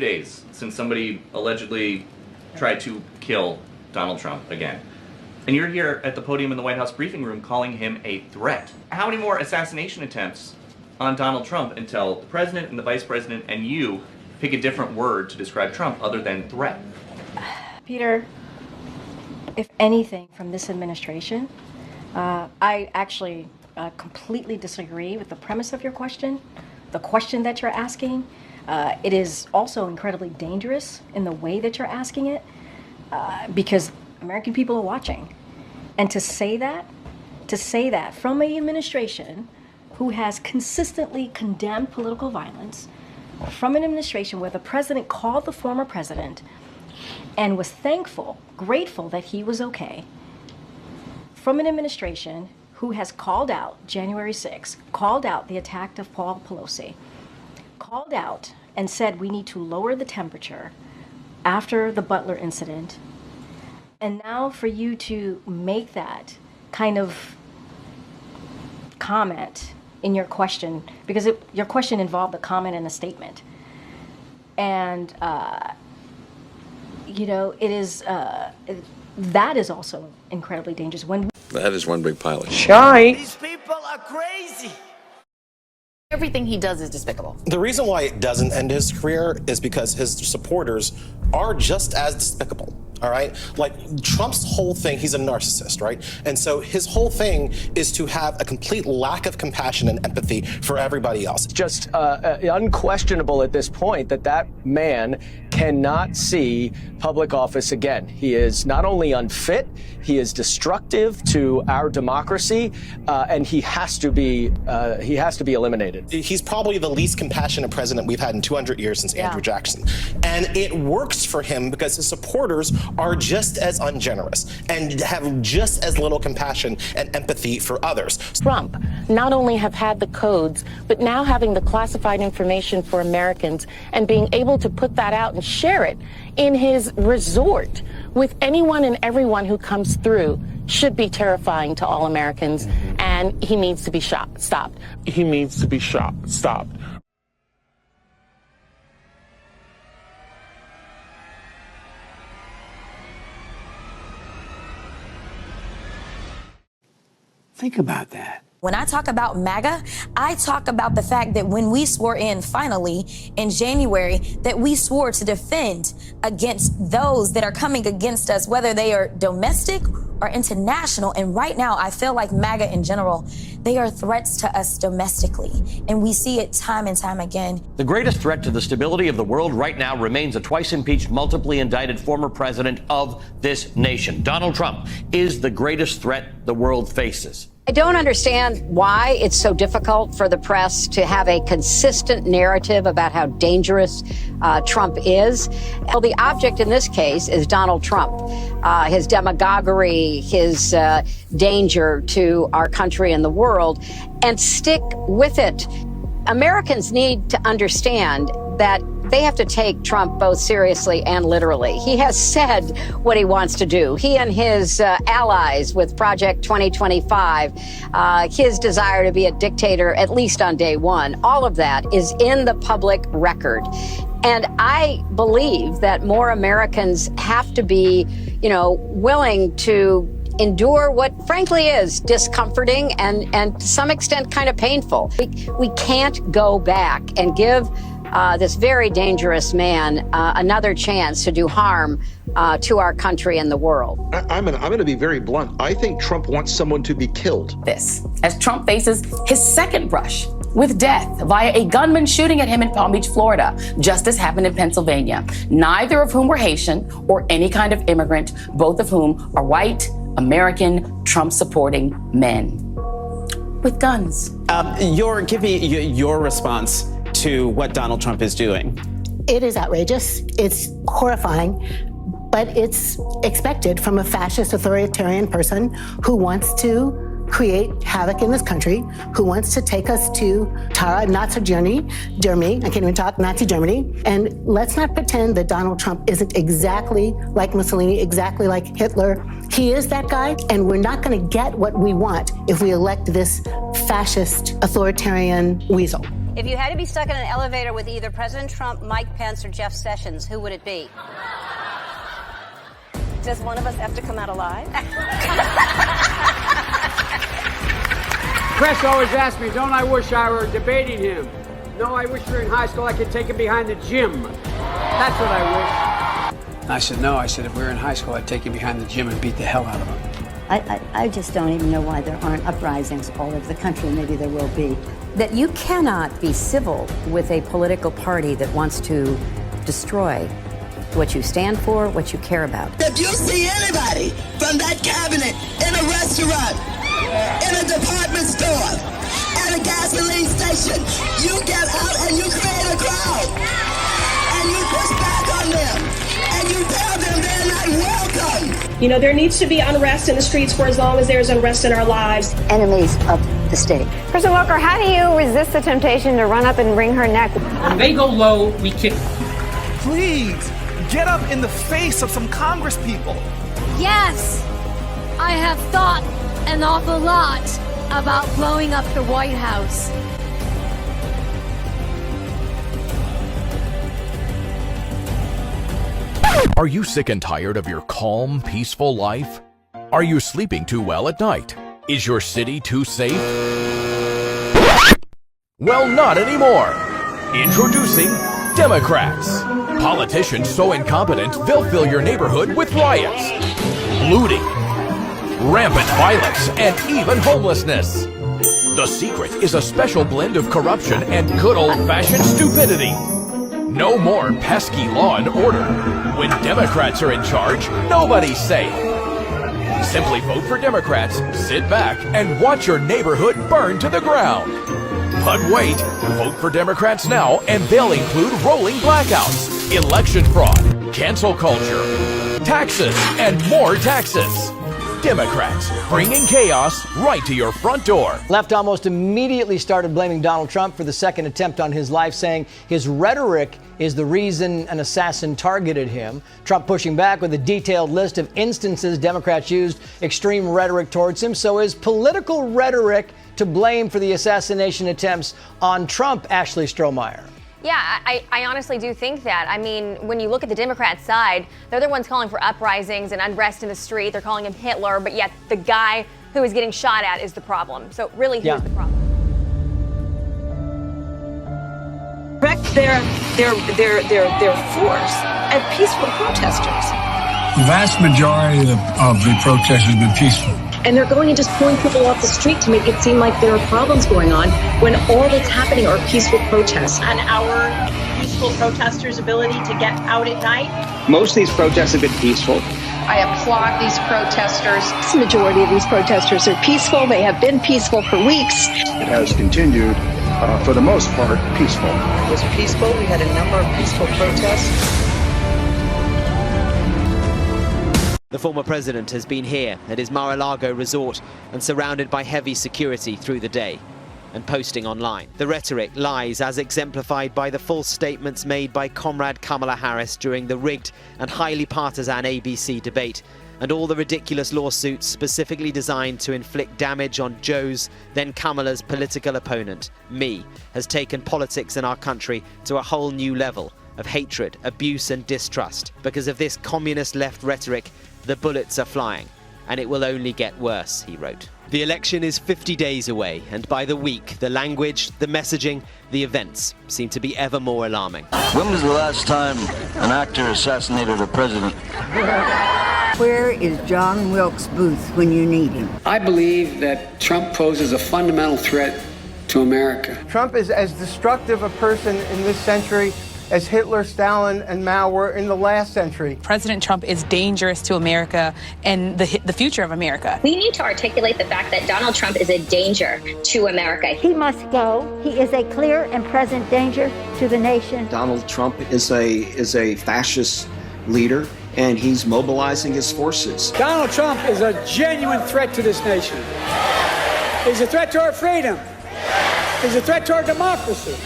days since somebody allegedly tried to kill Donald Trump again. And you're here at the podium in the White House briefing room calling him a threat. How many more assassination attempts on Donald Trump until the president and the vice president and you pick a different word to describe Trump other than threat? Peter, if anything from this administration, I actually completely disagree with the premise of your question, the question that you're asking. It is also incredibly dangerous in the way that you're asking it, because American people are watching. And to say that from an administration who has consistently condemned political violence, from an administration where the president called the former president and was thankful, grateful that he was okay, from an administration who has called out January 6th, called out the attack of Paul Pelosi, called out and said we need to lower the temperature after the Butler incident, and now for you to make that kind of comment in your question, because your question involved a comment and a statement. And, it is, that is also incredibly dangerous. That is one big pile of shite. These people are crazy. Everything he does is despicable. The reason why it doesn't end his career is because his supporters are just as despicable. All right? Like, Trump's whole thing, he's a narcissist, right? And so his whole thing is to have a complete lack of compassion and empathy for everybody else. Just unquestionable at this point that man cannot see public office again. He is not only unfit, he is destructive to our democracy, and he has to be eliminated. He's probably the least compassionate president we've had in 200 years since Andrew Jackson. And it works for him because his supporters are just as ungenerous and have just as little compassion and empathy for others. Trump not only have had the codes, but now having the classified information for Americans and being able to put that out and share it in his resort with anyone and everyone who comes through should be terrifying to all Americans, and he needs to be stopped. He needs to be stopped. Think about that. When I talk about MAGA, I talk about the fact that when we swore in finally in January, that we swore to defend against those that are coming against us, whether they are domestic or international. And right now, I feel like MAGA in general, they are threats to us domestically. And we see it time and time again. The greatest threat to the stability of the world right now remains a twice impeached, multiply indicted former president of this nation. Donald Trump is the greatest threat the world faces. I don't understand why it's so difficult for the press to have a consistent narrative about how dangerous Trump is. Well, the object in this case is Donald Trump, his demagoguery, his danger to our country and the world, and stick with it. Americans need to understand that they have to take Trump both seriously and literally. He has said what he wants to do. He and his allies with Project 2025, his desire to be a dictator, at least on day one, all of that is in the public record. And I believe that more Americans have to be, willing to endure what frankly is discomforting and to some extent kind of painful. We can't go back and give this very dangerous man another chance to do harm to our country and the world. I'm going to be very blunt. I think Trump wants someone to be killed. This, as Trump faces his second brush with death via a gunman shooting at him in Palm Beach, Florida, just as happened in Pennsylvania. Neither of whom were Haitian or any kind of immigrant, both of whom are white, American, Trump-supporting men with guns. Give me your response to what Donald Trump is doing. It is outrageous. It's horrifying, but it's expected from a fascist authoritarian person who wants to create havoc in this country, who wants to take us to Nazi Germany, I can't even talk, Nazi Germany. And let's not pretend that Donald Trump isn't exactly like Mussolini, exactly like Hitler. He is that guy, and we're not going to get what we want if we elect this fascist authoritarian weasel. If you had to be stuck in an elevator with either President Trump, Mike Pence, or Jeff Sessions, who would it be? Does one of us have to come out alive? Press always asks me, don't I wish I were debating him? No, I wish we were in high school, I could take him behind the gym. That's what I wish. I said, no. I said, if we were in high school, I'd take him behind the gym and beat the hell out of him. I just don't even know why there aren't uprisings all over the country. Maybe there will be. That you cannot be civil with a political party that wants to destroy what you stand for, what you care about. If you see anybody from that cabinet in a restaurant, in a department store, at a gasoline station, you get out and you create a crowd. And you push back on them. And you tell them they're not welcome. You know, there needs to be unrest in the streets for as long as there's unrest in our lives. Enemies of the state. President Walker, how do you resist the temptation to run up and wring her neck? When they go low, we kick. Please, get up in the face of some Congress people. Yes, I have thought an awful lot about blowing up the White House. Are you sick and tired of your calm, peaceful life? Are you sleeping too well at night? Is your city too safe? Well, not anymore. Introducing Democrats. Politicians so incompetent they'll fill your neighborhood with riots, looting, rampant violence, and even homelessness. The secret is a special blend of corruption and good old-fashioned stupidity. No more pesky law and order. When Democrats are in charge, nobody's safe. Simply vote for Democrats, sit back, and watch your neighborhood burn to the ground. But wait, vote for Democrats now, and they'll include rolling blackouts, election fraud, cancel culture, taxes, and more taxes. Democrats, bringing chaos right to your front door. Left almost immediately started blaming Donald Trump for the second attempt on his life, saying his rhetoric is the reason an assassin targeted him. Trump pushing back with a detailed list of instances Democrats used extreme rhetoric towards him. So is political rhetoric to blame for the assassination attempts on Trump, Ashley Strohmeyer? Yeah, I honestly do think that. I mean, when you look at the Democrat side, they're the ones calling for uprisings and unrest in the street. They're calling him Hitler, but yet the guy who is getting shot at is the problem. So really, who's the problem? Direct their force at peaceful protesters. The vast majority of the protests have been peaceful. And they're going and just pulling people off the street to make it seem like there are problems going on when all that's happening are peaceful protests. On our peaceful protesters' ability to get out at night. Most of these protests have been peaceful. I applaud these protesters. The majority of these protesters are peaceful. They have been peaceful for weeks. It has continued, for the most part, peaceful. It was peaceful. We had a number of peaceful protests. The former president has been here at his Mar-a-Lago resort and surrounded by heavy security through the day and posting online. The rhetoric lies as exemplified by the false statements made by Comrade Kamala Harris during the rigged and highly partisan ABC debate, and all the ridiculous lawsuits specifically designed to inflict damage on Joe's, then Kamala's political opponent, me, has taken politics in our country to a whole new level of hatred, abuse and distrust. Because of this communist left rhetoric, the bullets are flying, and it will only get worse, he wrote. The election is 50 days away, and by the week, the language, the messaging, the events seem to be ever more alarming. When was the last time an actor assassinated a president? Where is John Wilkes Booth when you need him? I believe that Trump poses a fundamental threat to America. Trump is as destructive a person in this century as Hitler, Stalin, and Mao were in the last century. President Trump is dangerous to America and the future of America. We need to articulate the fact that Donald Trump is a danger to America. He must go. He is a clear and present danger to the nation. Donald Trump is a fascist leader, and he's mobilizing his forces. Donald Trump is a genuine threat to this nation. He's a threat to our freedom. He's a threat to our democracy.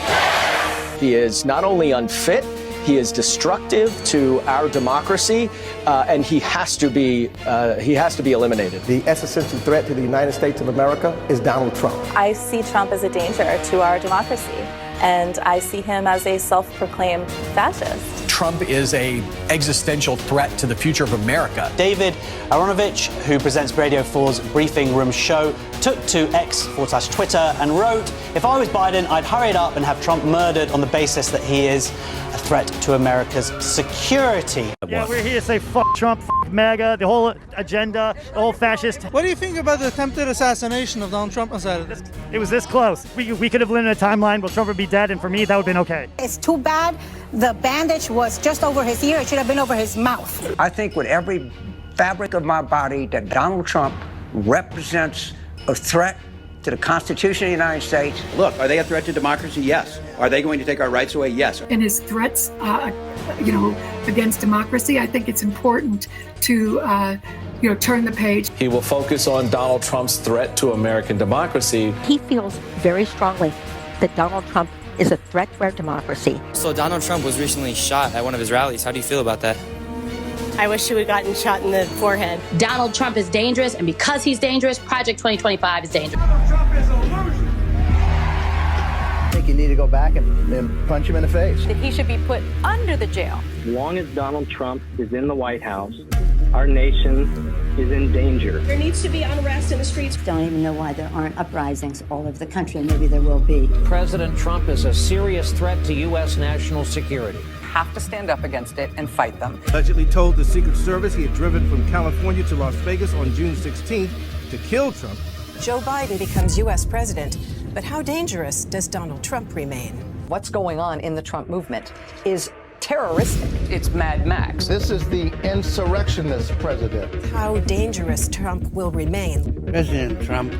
He is not only unfit, he is destructive to our democracy, and he has to be eliminated. The existential threat to the United States of America is Donald Trump. I see Trump as a danger to our democracy. and I see him as a self-proclaimed fascist. Trump is an existential threat to the future of America. David Aronovich, who presents Radio 4's Briefing Room show, took to X/Twitter and wrote, "If I was Biden, I'd hurry it up and have Trump murdered on the basis that he is a threat to America's security." Yeah, we're here to say fuck Trump, fuck MAGA, the whole agenda, the whole fascist. What do you think about the attempted assassination of Donald Trump on Saturday? It was this close. We could have lived in a timeline where Trump would be dead, and for me, that would have been okay. It's too bad the bandage was just over his ear. It should have been over his mouth. I think with every fabric of my body that Donald Trump represents a threat to the Constitution of the United States. Look, are they a threat to democracy? Yes. Are they going to take our rights away? Yes. In his threats, against democracy, I think it's important to, turn the page. He will focus on Donald Trump's threat to American democracy. He feels very strongly that Donald Trump is a threat to our democracy. So Donald Trump was recently shot at one of his rallies. How do you feel about that? I wish he would have gotten shot in the forehead. Donald Trump is dangerous, and because he's dangerous, Project 2025 is dangerous. Donald Trump is a loser. I think you need to go back and punch him in the face. That he should be put under the jail. As long as Donald Trump is in the White House, our nation is in danger. There needs to be unrest in the streets. Don't even know why there aren't uprisings all over the country. Maybe there will be. President Trump is a serious threat to U.S. national security. Have to stand up against it and fight them. Allegedly told the Secret Service he had driven from California to Las Vegas on June 16th to kill Trump. Joe Biden becomes U.S. president, but how dangerous does Donald Trump remain? What's going on in the Trump movement is terroristic. It's Mad Max. This is the insurrectionist president. How dangerous Trump will remain. President Trump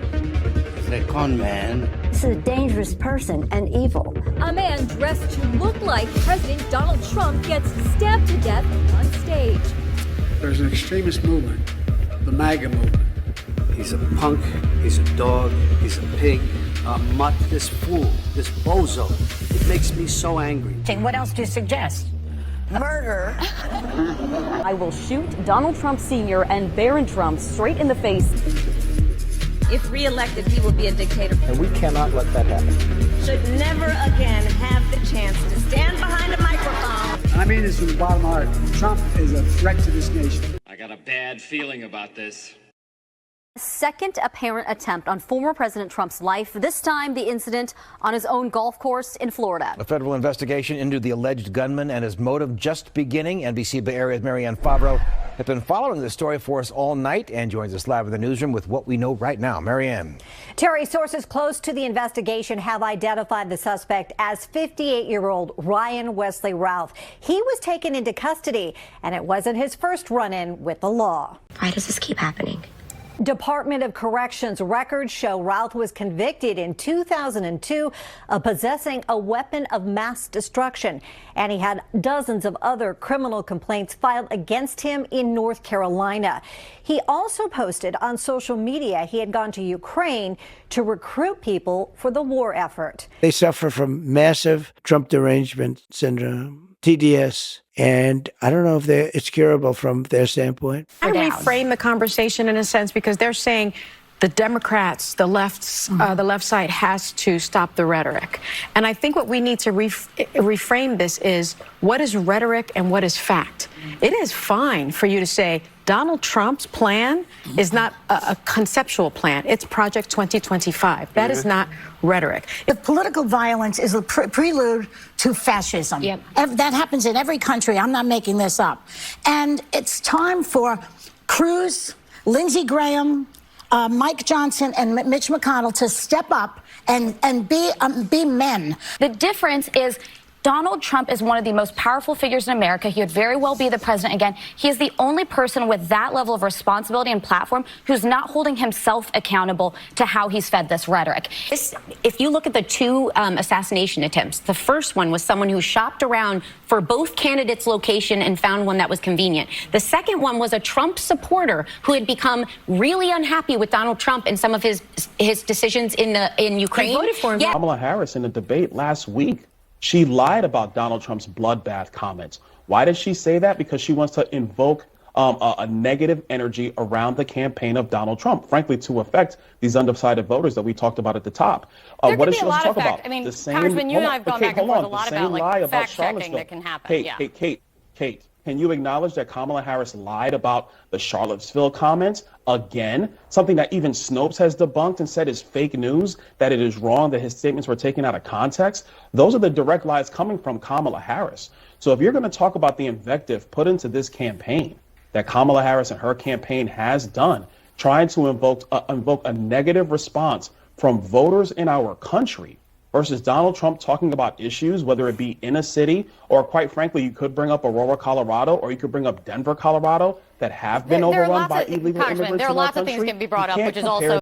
is a con man. This is a dangerous person and evil. A man dressed to look like President Donald Trump gets stabbed to death on stage. There's an extremist movement, the MAGA movement. He's a punk, he's a dog, he's a pig, a mutt, this fool, this bozo. It makes me so angry. What else do you suggest? Murder. I will shoot Donald Trump Sr. and Barron Trump straight in the face. If reelected, he will be a dictator. And we cannot let that happen. Should never again have the chance to stand behind a microphone. I mean this from the bottom of my heart. Trump is a threat to this nation. I got a bad feeling about this. Second apparent attempt on former President Trump's life, this time the incident on his own golf course in Florida. A federal investigation into the alleged gunman and his motive just beginning. NBC Bay Area's Marianne Favreau has been following this story for us all night and joins us live in the newsroom with what we know right now. Marianne. Terry, sources close to the investigation have identified the suspect as 58-year-old Ryan Wesley Routh. He was taken into custody, and it wasn't his first run-in with the law. Why does this keep happening? Department of Corrections records show Routh was convicted in 2002 of possessing a weapon of mass destruction, and he had dozens of other criminal complaints filed against him in North Carolina. He also posted on social media he had gone to Ukraine to recruit people for the war effort. They suffer from massive Trump derangement syndrome, TDS, and I don't know if it's curable from their standpoint. I reframe the conversation in a sense because they're saying the Democrats, the left side has to stop the rhetoric. And I think what we need to reframe this is what is rhetoric and what is fact. It is fine for you to say Donald Trump's plan is not a conceptual plan. It's Project 2025. That is not rhetoric. If political violence is a prelude to fascism, that happens in every country. I'm not making this up. And it's time for Cruz, Lindsey Graham, Mike Johnson, and Mitch McConnell to step up and be men. The difference is Donald Trump is one of the most powerful figures in America. He would very well be the president again. He is the only person with that level of responsibility and platform who's not holding himself accountable to how he's fed this rhetoric. If you look at the two assassination attempts, the first one was someone who shopped around for both candidates' location and found one that was convenient. The second one was a Trump supporter who had become really unhappy with Donald Trump and some of his decisions in Ukraine. They voted for him. Kamala Harris in a debate last week, she lied about Donald Trump's bloodbath comments. Why did she say that? Because she wants to invoke a negative energy around the campaign of Donald Trump, frankly, to affect these undecided voters that we talked about at the top. There What could is be a she lot of talk fact. about? I mean, The same, Congressman, you and I have but gone Kate, back and hold forth on, a lot the about same lie like about fact checking Charlottesville. that can happen. Kate, can you acknowledge that Kamala Harris lied about the Charlottesville comments again? Something that even Snopes has debunked and said is fake news, that it is wrong, that his statements were taken out of context. Those are the direct lies coming from Kamala Harris. So if you're going to talk about the invective put into this campaign that Kamala Harris and her campaign has done, trying to invoke a negative response from voters in our country, versus Donald Trump talking about issues, whether it be in a city or, quite frankly, you could bring up Aurora, Colorado, or you could bring up Denver, Colorado, that have been overrun by illegal immigrants in our country. There are lots of things can be brought up, You which can't is compare also